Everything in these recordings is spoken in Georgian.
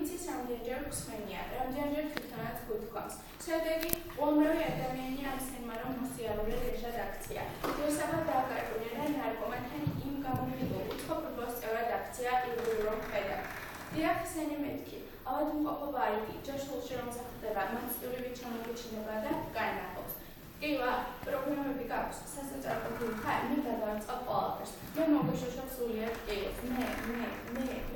იცის რამდენჯერ გვსმენია, რამდენჯერ თვითონაც გვითხოვს. შედეგი უამრავი ადამიანი ამცენმა, რომ მოსიარულე რეჟად აქცია. დღესაბა დაკარგული და ნარკომანთან იმ გამოფიტულ უცხოპრბოს წევრად აქცია ირგვლივ რომ ხედავ. დიახ, ისინი მეთქი. ავადმყოფობა აიდი, ჯაშულში რომ სახლდება, მასტურებით ჩამოგეჩინება და განაყოფს. Qiva, პრობლემები გაქვს, სასწრაფო ხარ, მე გადავწყობ ყველაფერს. მე მოგეშოშობ სულიად ყილს,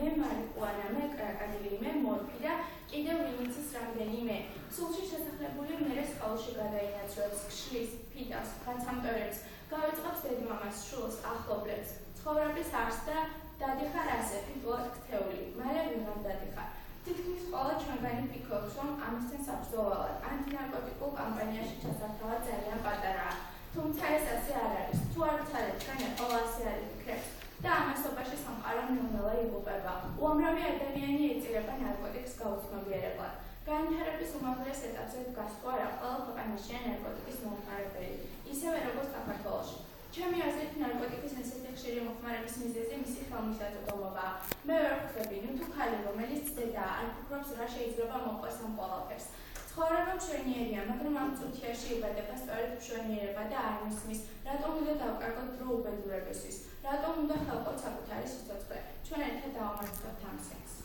მე მარიხუანა, მე კრაკადილი, მე მორფი და კიდევ ვინიცის რამდენიმე. სულში შესახლებული მერე სკოლაში გადაინაცვლებს, ქშლის, ფიტას, განცამტვერებს, გავიწყობს დედმამას, შულს, ახლობლებს. ცხოვრების არს და დადიხარ ასე, ფიტულად ქთეული, მალე ვინმე დადიხარ. თითქმის ყველა ჩვენგანი ფიქრობს, რომ ამისთან საბრძოლველად ანტინარკოტიკულ კამპანიაში ჩასაფრთხე ძალიან პატარაა. თუმცა ეს ასე არ არის. თუ არ ვცადეთ, ჩვენი ყველა ასე არ იფიქრებს და ამასობაში სამყარო ნელ-ნელა იღუპება. უამრავი ადამიანი ეწირება ნარკოტიკს გაუცნობიერებლად. განვითარების უმაღლეს ეტაპზე დგას თუ არა ყველა ქვეყანაშია ნარკოტიკის მომხმარებელი, ისევე როგორც საქართველოში. ჩემი აზრით, ნარკოტიკის ასეთი ხშირი მოხმარების მიზეზი მისი ხელმისაწვდომობაა. მე ვერ ვხვდები, ნუ თუ ქალი, რომელიც ცდედაა, არ ფიქრობს, რა შეიძლება მოყვეს ამ ყველაფერს. ცხოვრება მშვენიერია, მაგრამ ამ წუთიაში იბადება სწორედ მშვენიერება და არ მისმის, რატომ უნდა დავკარგოთ დრო უბედურებისთვის, რატომ უნდა ხელყოთ საკუთარი სიცოცხლე. ჩვენ ერთად დავამარცხებთ ამ სენს.